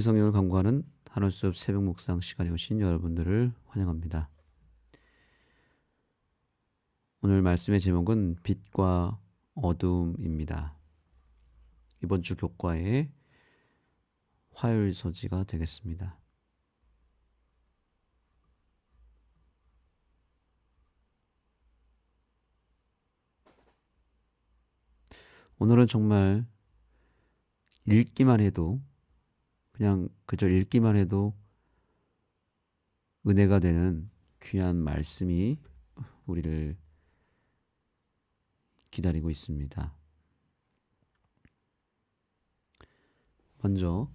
성경을 강구하는 하늘숲 새벽 묵상 시간에 오신 여러분들을 환영합니다. 오늘 말씀의 제목은 빛과 어둠입니다. 이번 주 교과의 화요일 서지가 되겠습니다. 오늘은 정말 읽기만 해도 그냥 그저 읽기만 해도 은혜가 되는 귀한 말씀이 우리를 기다리고 있습니다. 먼저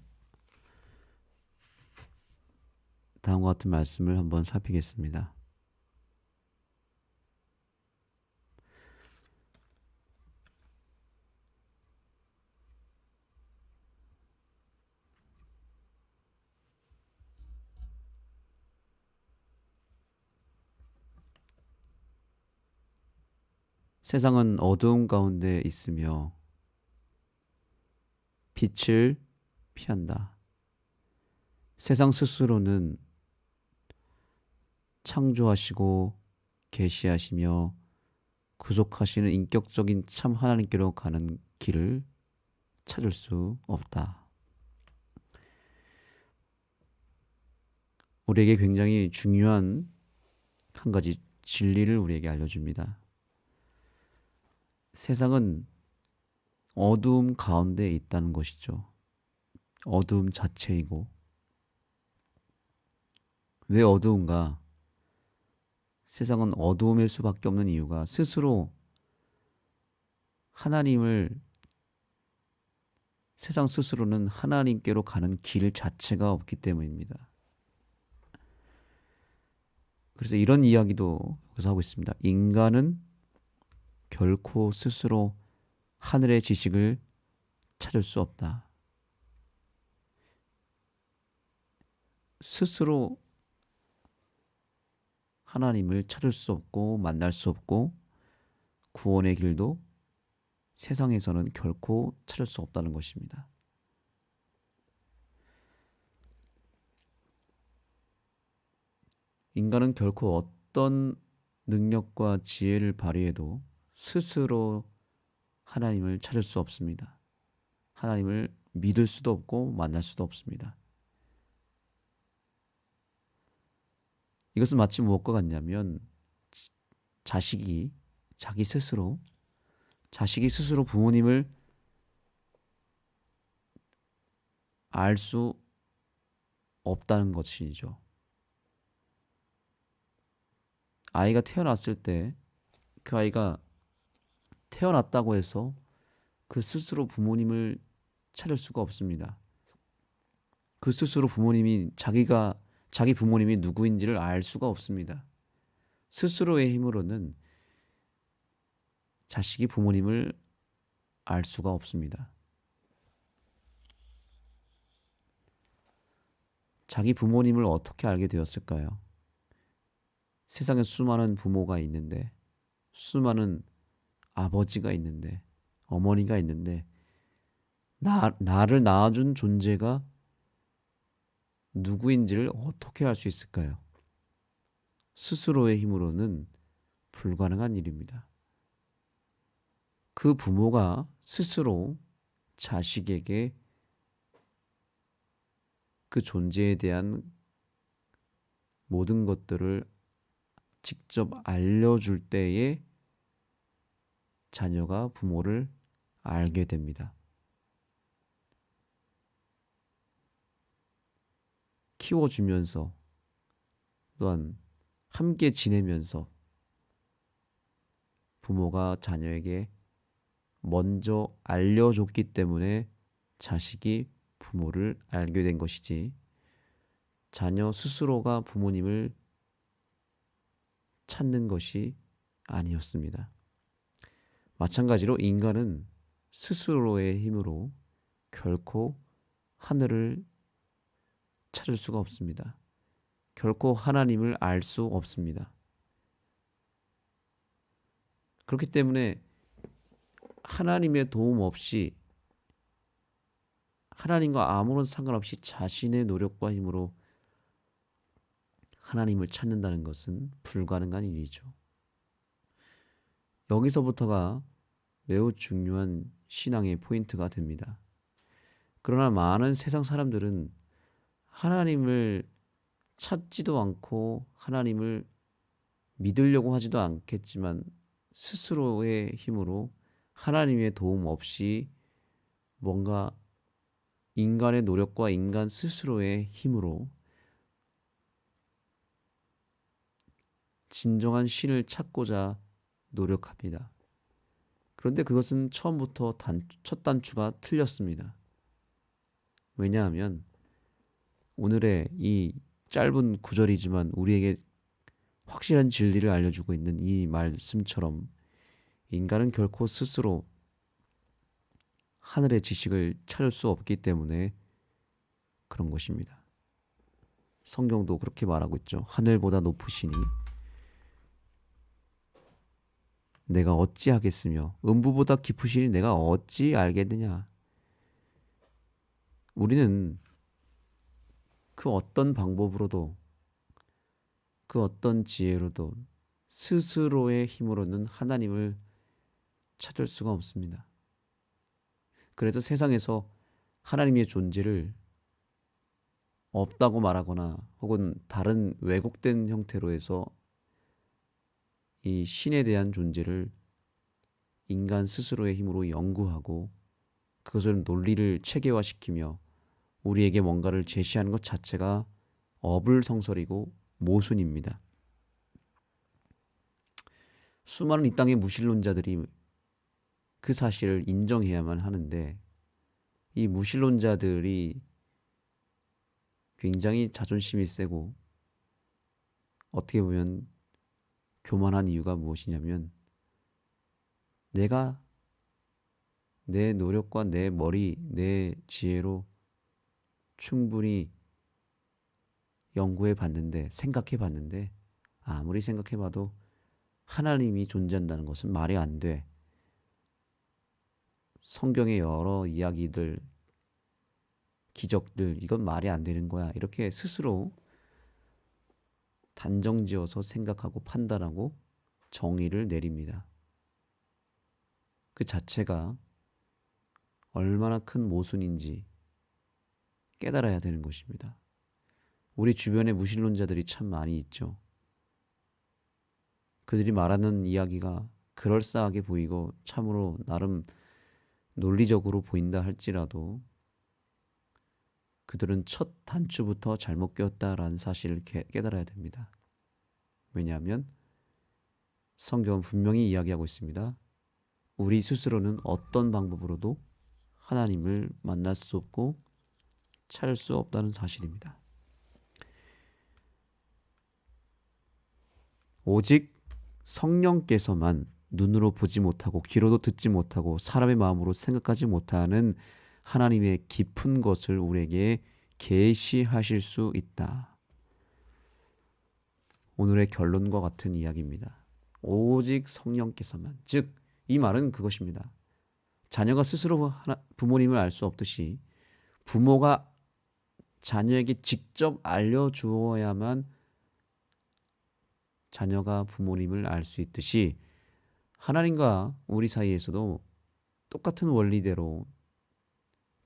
다음과 같은 말씀을 한번 살피겠습니다. 세상은 어두움 가운데 있으며 빛을 피한다. 세상 스스로는 창조하시고 계시하시며 구속하시는 인격적인 참 하나님께로 가는 길을 찾을 수 없다. 우리에게 굉장히 중요한 한 가지 진리를 우리에게 알려줍니다. 세상은 어두움 가운데 있다는 것이죠. 어두움 자체이고. 왜 어두운가? 세상은 어두움일 수밖에 없는 이유가 스스로 세상 스스로는 하나님께로 가는 길 자체가 없기 때문입니다. 그래서 이런 이야기도 여기서 하고 있습니다. 인간은 결코 스스로 하늘의 지식을 찾을 수 없다. 스스로 하나님을 찾을 수 없고 만날 수 없고 구원의 길도 세상에서는 결코 찾을 수 없다는 것입니다. 인간은 결코 어떤 능력과 지혜를 발휘해도 스스로 하나님을 찾을 수 없습니다. 하나님을 믿을 수도 없고 만날 수도 없습니다. 이것은 마치 무엇과 같냐면 자식이 스스로 부모님을 알 수 없다는 것이죠. 아이가 태어났을 때 그 아이가 태어났다고 해서 그 스스로 부모님을 찾을 수가 없습니다. 그 스스로 자기 부모님이 누구인지를 알 수가 없습니다. 스스로의 힘으로는 자식이 부모님을 알 수가 없습니다. 자기 부모님을 어떻게 알게 되었을까요? 세상에 수많은 부모가 있는데, 수많은 아버지가 있는데, 어머니가 있는데, 나를 낳아준 존재가 누구인지를 어떻게 알 수 있을까요? 스스로의 힘으로는 불가능한 일입니다. 그 부모가 스스로 자식에게 그 존재에 대한 모든 것들을 직접 알려줄 때에 자녀가 부모를 알게 됩니다. 키워주면서 또한 함께 지내면서 부모가 자녀에게 먼저 알려줬기 때문에 자식이 부모를 알게 된 것이지 자녀 스스로가 부모님을 찾는 것이 아니었습니다. 마찬가지로 인간은 스스로의 힘으로 결코 하늘을 찾을 수가 없습니다. 결코 하나님을 알 수 없습니다. 그렇기 때문에 하나님의 도움 없이 하나님과 아무런 상관없이 자신의 노력과 힘으로 하나님을 찾는다는 것은 불가능한 일이죠. 여기서부터가 매우 중요한 신앙의 포인트가 됩니다. 그러나 많은 세상 사람들은 하나님을 찾지도 않고 하나님을 믿으려고 하지도 않겠지만 스스로의 힘으로 하나님의 도움 없이 뭔가 인간의 노력과 인간 스스로의 힘으로 진정한 신을 찾고자 노력합니다. 그런데 그것은 처음부터 첫 단추가 틀렸습니다. 왜냐하면 오늘의 이 짧은 구절이지만 우리에게 확실한 진리를 알려주고 있는 이 말씀처럼 인간은 결코 스스로 하늘의 지식을 찾을 수 없기 때문에 그런 것입니다. 성경도 그렇게 말하고 있죠. 하늘보다 높으시니 내가 어찌 하겠으며 음부보다 깊으시니 내가 어찌 알겠느냐. 우리는 그 어떤 방법으로도 그 어떤 지혜로도 스스로의 힘으로는 하나님을 찾을 수가 없습니다. 그래서 세상에서 하나님의 존재를 없다고 말하거나 혹은 다른 왜곡된 형태로 해서 이 신에 대한 존재를 인간 스스로의 힘으로 연구하고 그것을 논리를 체계화시키며 우리에게 뭔가를 제시하는 것 자체가 어불성설이고 모순입니다. 수많은 이 땅의 무신론자들이 그 사실을 인정해야만 하는데 이 무신론자들이 굉장히 자존심이 세고 어떻게 보면 교만한 이유가 무엇이냐면 내가 내 노력과 내 머리, 내 지혜로 충분히 연구해 봤는데, 생각해 봤는데 아무리 생각해 봐도 하나님이 존재한다는 것은 말이 안 돼. 성경의 여러 이야기들, 기적들, 이건 말이 안 되는 거야. 이렇게 스스로 단정지어서 생각하고 판단하고 정의를 내립니다. 그 자체가 얼마나 큰 모순인지 깨달아야 되는 것입니다. 우리 주변에 무신론자들이 참 많이 있죠. 그들이 말하는 이야기가 그럴싸하게 보이고 참으로 나름 논리적으로 보인다 할지라도 그들은 첫 단추부터 잘못 꼈다라는 사실을 깨달아야 됩니다. 왜냐하면 성경은 분명히 이야기하고 있습니다. 우리 스스로는 어떤 방법으로도 하나님을 만날 수 없고 찾을 수 없다는 사실입니다. 오직 성령께서만 눈으로 보지 못하고 귀로도 듣지 못하고 사람의 마음으로 생각하지 못하는 하나님의 깊은 것을 우리에게 계시하실 수 있다. 오늘의 결론과 같은 이야기입니다. 오직 성령께서만, 즉 이 말은 그것입니다. 자녀가 스스로 부모님을 알 수 없듯이 부모가 자녀에게 직접 알려주어야만 자녀가 부모님을 알 수 있듯이 하나님과 우리 사이에서도 똑같은 원리대로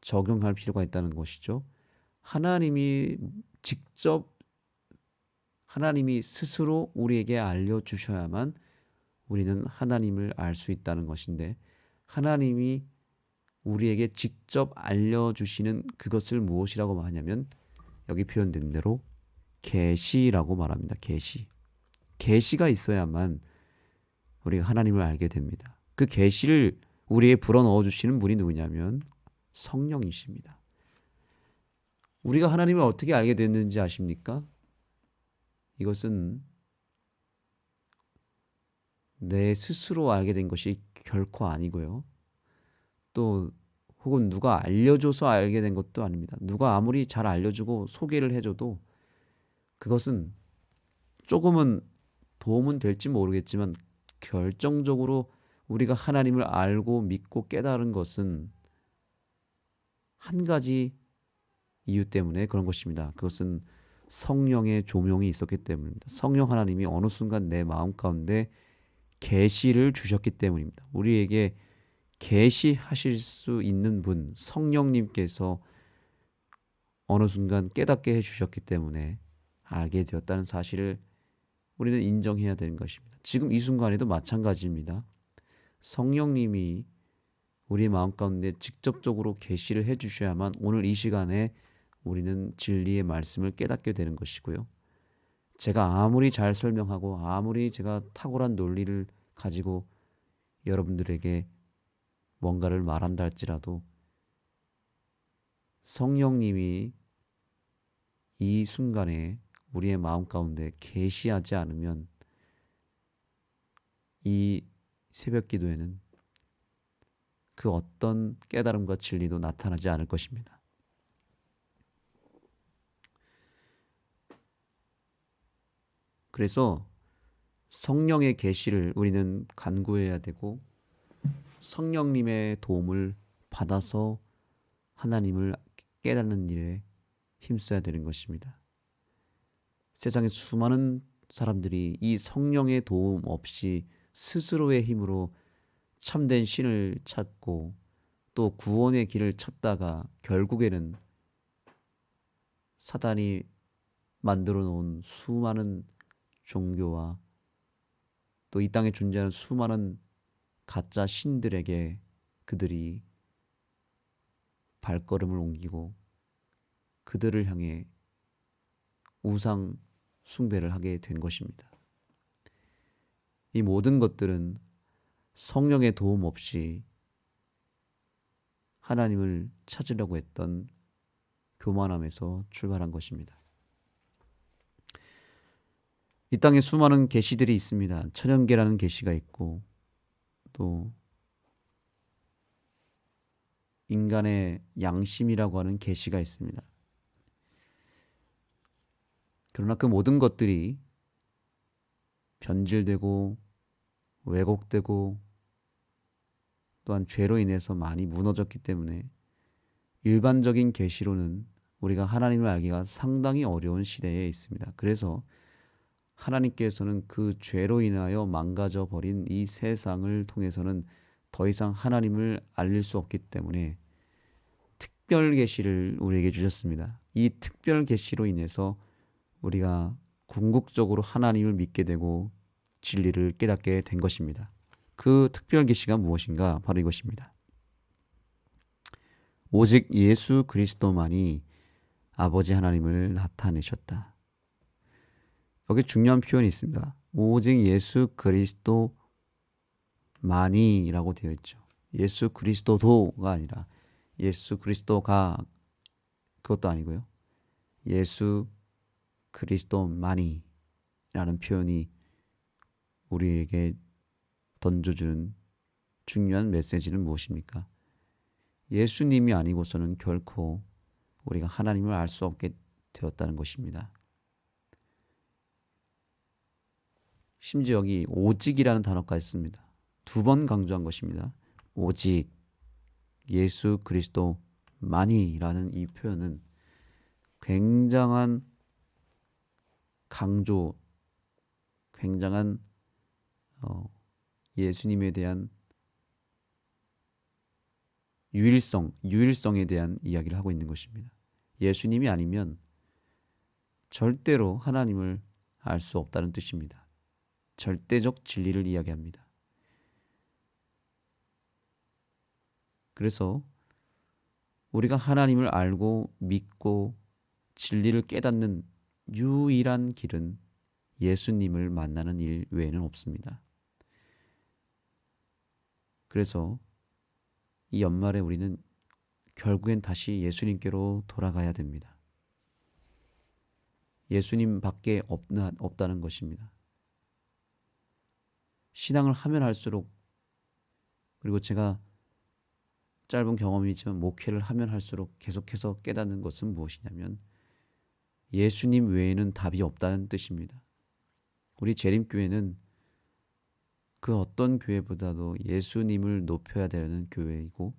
적용할 필요가 있다는 것이죠. 하나님이 스스로 우리에게 알려주셔야만 우리는 하나님을 알 수 있다는 것인데 하나님이 우리에게 직접 알려주시는 그것을 무엇이라고 하냐면 여기 표현된 대로 계시라고 말합니다. 계시가 있어야만 우리가 하나님을 알게 됩니다. 그 계시를 우리에게 불어넣어 주시는 분이 누구냐면 성령이십니다. 우리가 하나님을 어떻게 알게 됐는지 아십니까? 이것은 내 스스로 알게 된 것이 결코 아니고요. 또 혹은 누가 알려줘서 알게 된 것도 아닙니다. 누가 아무리 잘 알려주고 소개를 해줘도 그것은 조금은 도움은 될지 모르겠지만 결정적으로 우리가 하나님을 알고 믿고 깨달은 것은 한 가지 이유 때문에 그런 것입니다. 그것은 성령의 조명이 있었기 때문입니다. 성령 하나님이 어느 순간 내 마음 가운데 계시를 주셨기 때문입니다. 우리에게 계시하실 수 있는 분 성령님께서 어느 순간 깨닫게 해주셨기 때문에 알게 되었다는 사실을 우리는 인정해야 되는 것입니다. 지금 이 순간에도 마찬가지입니다. 성령님이 우리 마음 가운데 직접적으로 계시를 해주셔야만 오늘 이 시간에 우리는 진리의 말씀을 깨닫게 되는 것이고요. 제가 아무리 잘 설명하고 아무리 제가 탁월한 논리를 가지고 여러분들에게 뭔가를 말한다 할지라도 성령님이 이 순간에 우리의 마음 가운데 계시하지 않으면 이 새벽 기도에는 그 어떤 깨달음과 진리도 나타나지 않을 것입니다. 그래서 성령의 계시를 우리는 간구해야 되고 성령님의 도움을 받아서 하나님을 깨닫는 일에 힘써야 되는 것입니다. 세상에 수많은 사람들이 이 성령의 도움 없이 스스로의 힘으로 참된 신을 찾고 또 구원의 길을 찾다가 결국에는 사단이 만들어 놓은 수많은 종교와 또 이 땅에 존재하는 수많은 가짜 신들에게 그들이 발걸음을 옮기고 그들을 향해 우상 숭배를 하게 된 것입니다. 이 모든 것들은 성령의 도움 없이 하나님을 찾으려고 했던 교만함에서 출발한 것입니다. 이 땅에 수많은 계시들이 있습니다. 천연계라는 계시가 있고 또 인간의 양심이라고 하는 계시가 있습니다. 그러나 그 모든 것들이 변질되고 왜곡되고 또한 죄로 인해서 많이 무너졌기 때문에 일반적인 계시로는 우리가 하나님을 알기가 상당히 어려운 시대에 있습니다. 그래서 하나님께서는 그 죄로 인하여 망가져 버린 이 세상을 통해서는 더 이상 하나님을 알릴 수 없기 때문에 특별 계시를 우리에게 주셨습니다. 이 특별 계시로 인해서 우리가 궁극적으로 하나님을 믿게 되고 진리를 깨닫게 된 것입니다. 그 특별 계시가 무엇인가? 바로 이것입니다. 오직 예수 그리스도만이 아버지 하나님을 나타내셨다. 여기 중요한 표현이 있습니다. 오직 예수 그리스도만이라고 되어 있죠. 예수 그리스도도가 아니라 예수 그리스도가 그것도 아니고요. 예수 그리스도만이라는 표현이 우리에게 던져주는 중요한 메시지는 무엇입니까? 예수님이 아니고서는 결코 우리가 하나님을 알 수 없게 되었다는 것입니다. 심지어 여기 오직이라는 단어가 있습니다. 2번 강조한 것입니다. 오직 예수 그리스도만이라는 이 표현은 굉장한 강조, 굉장한 예수님에 대한 유일성에 대한 이야기를 하고 있는 것입니다. 예수님이 아니면 절대로 하나님을 알 수 없다는 뜻입니다. 절대적 진리를 이야기합니다. 그래서 우리가 하나님을 알고 믿고 진리를 깨닫는 유일한 길은 예수님을 만나는 일 외에는 없습니다. 그래서 이 연말에 우리는 결국엔 다시 예수님께로 돌아가야 됩니다. 예수님밖에 없다는 것입니다. 신앙을 하면 할수록 그리고 제가 짧은 경험이지만 목회를 하면 할수록 계속해서 깨닫는 것은 무엇이냐면 예수님 외에는 답이 없다는 뜻입니다. 우리 재림교회는 그 어떤 교회보다도 예수님을 높여야 되는 교회이고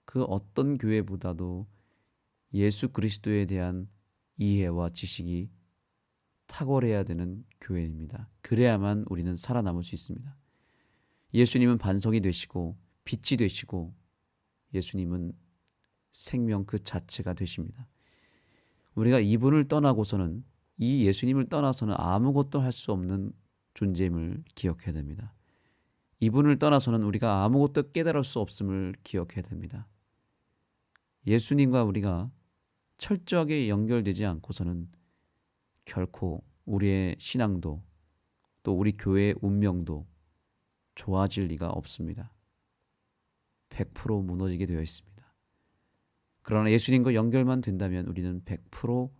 그 어떤 교회보다도 예수 그리스도에 대한 이해와 지식이 탁월해야 되는 교회입니다. 그래야만 우리는 살아남을 수 있습니다. 예수님은 반석이 되시고 빛이 되시고 예수님은 생명 그 자체가 되십니다. 우리가 이분을 떠나고서는, 이 예수님을 떠나서는 아무것도 할 수 없는 존재임을 기억해야 됩니다. 이분을 떠나서는 우리가 아무것도 깨달을 수 없음을 기억해야 됩니다. 예수님과 우리가 철저하게 연결되지 않고서는 결코 우리의 신앙도 또 우리 교회의 운명도 좋아질 리가 없습니다. 100% 무너지게 되어 있습니다. 그러나 예수님과 연결만 된다면 우리는 100%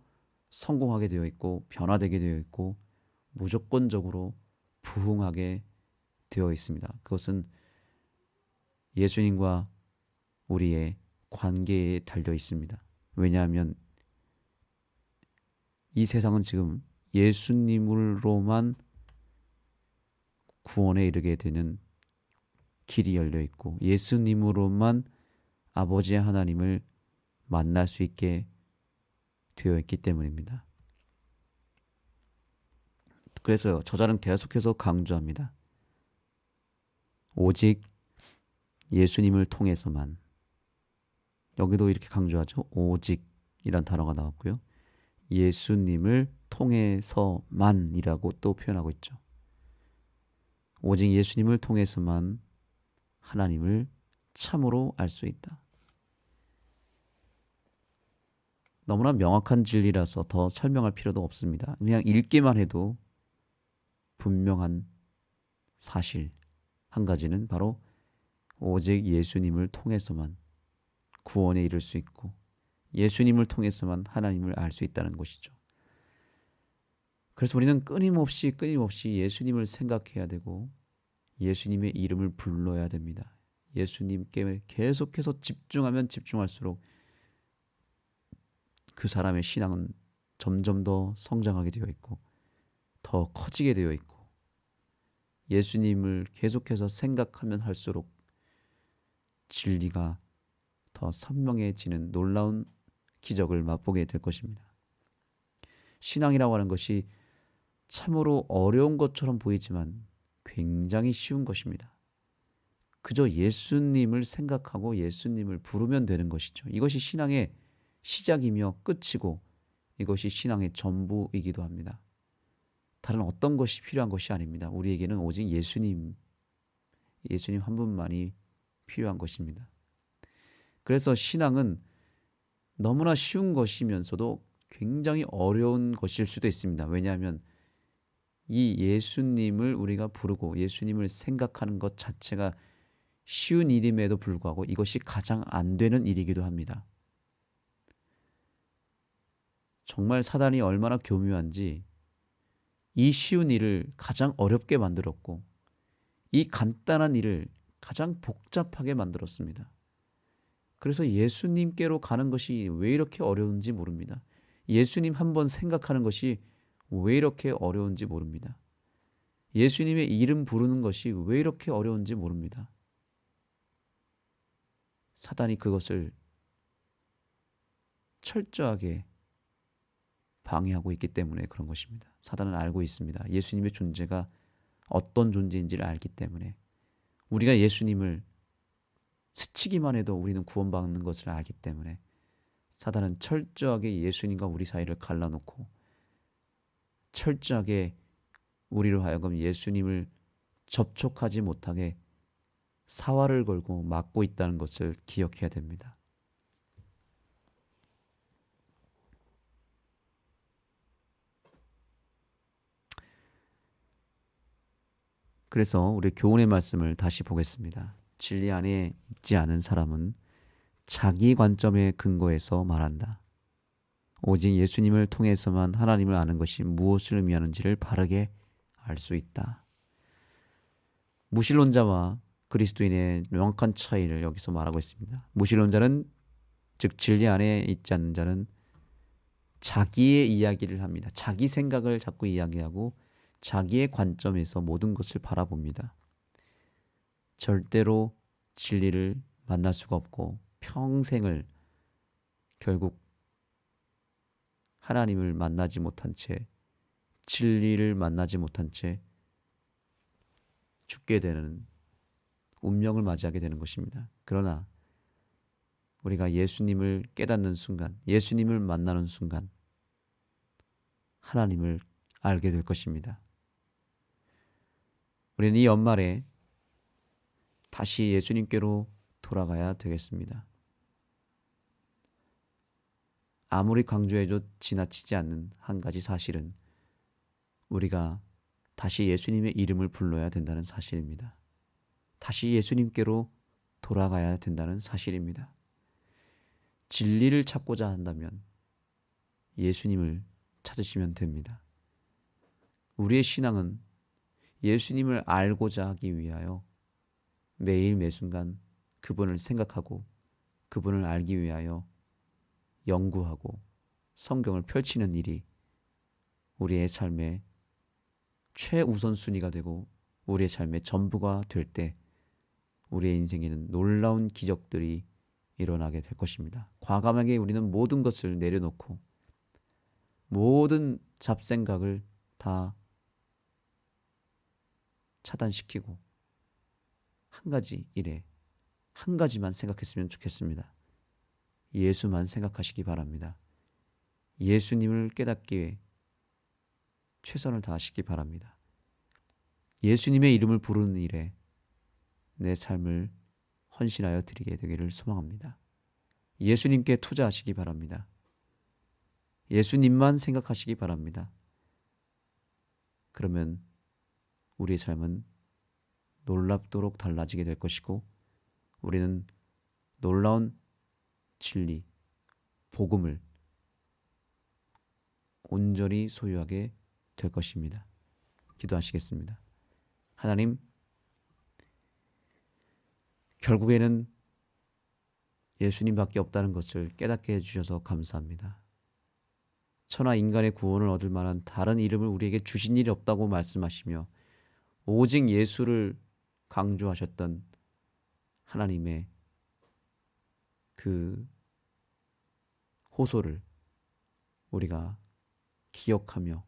성공하게 되어 있고 변화되게 되어 있고 무조건적으로 부흥하게 되어 있습니다. 그것은 예수님과 우리의 관계에 달려 있습니다. 왜냐하면 이 세상은 지금 예수님으로만 구원에 이르게 되는 길이 열려 있고 예수님으로만 아버지 하나님을 만날 수 있게 되어 있기 때문입니다. 그래서 저자는 계속해서 강조합니다. 오직 예수님을 통해서만. 여기도 이렇게 강조하죠. 오직이란 단어가 나왔고요. 예수님을 통해서만이라고 또 표현하고 있죠. 오직 예수님을 통해서만 하나님을 참으로 알 수 있다. 너무나 명확한 진리라서 더 설명할 필요도 없습니다. 그냥 읽기만 해도 분명한 사실 한 가지는 바로 오직 예수님을 통해서만 구원에 이를 수 있고 예수님을 통해서만 하나님을 알 수 있다는 것이죠. 그래서 우리는 끊임없이 예수님을 생각해야 되고 예수님의 이름을 불러야 됩니다. 예수님께 계속해서 집중하면 집중할수록 그 사람의 신앙은 점점 더 성장하게 되어 있고 더 커지게 되어 있고 예수님을 계속해서 생각하면 할수록 진리가 더 선명해지는 놀라운 기적을 맛보게 될 것입니다. 신앙이라고 하는 것이 참으로 어려운 것처럼 보이지만 굉장히 쉬운 것입니다. 그저 예수님을 생각하고 예수님을 부르면 되는 것이죠. 이것이 신앙의 시작이며 끝이고 이것이 신앙의 전부이기도 합니다. 다른 어떤 것이 필요한 것이 아닙니다. 우리에게는 오직 예수님 한 분만이 필요한 것입니다. 그래서 신앙은 너무나 쉬운 것이면서도 굉장히 어려운 것일 수도 있습니다. 왜냐하면 이 예수님을 우리가 부르고 예수님을 생각하는 것 자체가 쉬운 일임에도 불구하고 이것이 가장 안 되는 일이기도 합니다. 정말 사단이 얼마나 교묘한지 이 쉬운 일을 가장 어렵게 만들었고 이 간단한 일을 가장 복잡하게 만들었습니다. 그래서 예수님께로 가는 것이 왜 이렇게 어려운지 모릅니다. 예수님 한번 생각하는 것이 왜 이렇게 어려운지 모릅니다. 예수님의 이름 부르는 것이 왜 이렇게 어려운지 모릅니다. 사단이 그것을 철저하게 방해하고 있기 때문에 그런 것입니다. 사단은 알고 있습니다. 예수님의 존재가 어떤 존재인지를 알기 때문에 우리가 예수님을 스치기만 해도 우리는 구원받는 것을 알기 때문에 사단은 철저하게 예수님과 우리 사이를 갈라놓고 철저하게 우리로 하여금 예수님을 접촉하지 못하게 사활을 걸고 막고 있다는 것을 기억해야 됩니다. 그래서 우리 교훈의 말씀을 다시 보겠습니다. 진리 안에 있지 않은 사람은 자기 관점에 근거해서 말한다. 오직 예수님을 통해서만 하나님을 아는 것이 무엇을 의미하는지를 바르게 알 수 있다. 무신론자와 그리스도인의 명확한 차이를 여기서 말하고 있습니다. 무신론자는 즉 진리 안에 있지 않는 자는 자기의 이야기를 합니다. 자기 생각을 자꾸 이야기하고 자기의 관점에서 모든 것을 바라봅니다. 절대로 진리를 만날 수가 없고 평생을 결국 하나님을 만나지 못한 채, 진리를 만나지 못한 채 죽게 되는 운명을 맞이하게 되는 것입니다. 그러나 우리가 예수님을 깨닫는 순간, 예수님을 만나는 순간 하나님을 알게 될 것입니다. 우리는 이 연말에 다시 예수님께로 돌아가야 되겠습니다. 아무리 강조해도 지나치지 않는 한 가지 사실은 우리가 다시 예수님의 이름을 불러야 된다는 사실입니다. 다시 예수님께로 돌아가야 된다는 사실입니다. 진리를 찾고자 한다면 예수님을 찾으시면 됩니다. 우리의 신앙은 예수님을 알고자 하기 위하여 매일 매순간 그분을 생각하고 그분을 알기 위하여 연구하고 성경을 펼치는 일이 우리의 삶의 최우선순위가 되고 우리의 삶의 전부가 될 때 우리의 인생에는 놀라운 기적들이 일어나게 될 것입니다. 과감하게 우리는 모든 것을 내려놓고 모든 잡생각을 다 차단시키고 한 가지 일에 한 가지만 생각했으면 좋겠습니다. 예수만 생각하시기 바랍니다. 예수님을 깨닫기 위해 최선을 다하시기 바랍니다. 예수님의 이름을 부르는 일에 내 삶을 헌신하여 드리게 되기를 소망합니다. 예수님께 투자하시기 바랍니다. 예수님만 생각하시기 바랍니다. 그러면 우리의 삶은 놀랍도록 달라지게 될 것이고 우리는 놀라운 진리, 복음을 온전히 소유하게 될 것입니다. 기도하시겠습니다. 하나님, 결국에는 예수님밖에 없다는 것을 깨닫게 해주셔서 감사합니다. 천하 인간의 구원을 얻을 만한 다른 이름을 우리에게 주신 일이 없다고 말씀하시며 오직 예수를 강조하셨던 하나님의 그 호소를 우리가 기억하며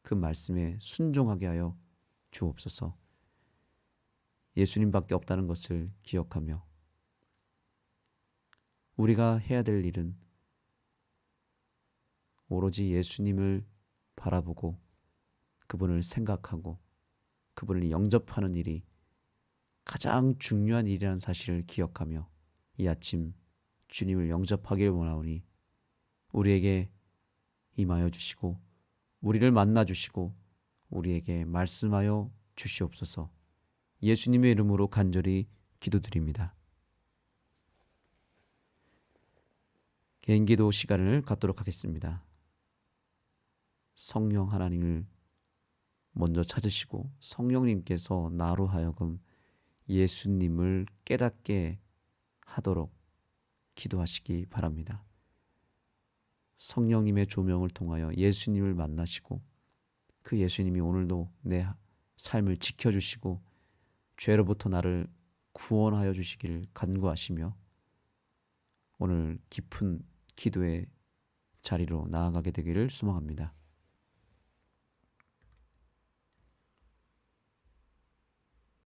그 말씀에 순종하게 하여 주옵소서. 예수님밖에 없다는 것을 기억하며 우리가 해야 될 일은 오로지 예수님을 바라보고 그분을 생각하고 그분을 영접하는 일이 가장 중요한 일이라는 사실을 기억하며 이 아침 주님을 영접하길 원하오니 우리에게 임하여 주시고 우리를 만나 주시고 우리에게 말씀하여 주시옵소서. 예수님의 이름으로 간절히 기도드립니다. 개인기도 시간을 갖도록 하겠습니다. 성령 하나님을 먼저 찾으시고 성령님께서 나로 하여금 예수님을 깨닫게 하도록 기도하시기 바랍니다. 성령님의 조명을 통하여 예수님을 만나시고 그 예수님이 오늘도 내 삶을 지켜주시고 죄로부터 나를 구원하여 주시기를 간구하시며 오늘 깊은 기도의 자리로 나아가게 되기를 소망합니다.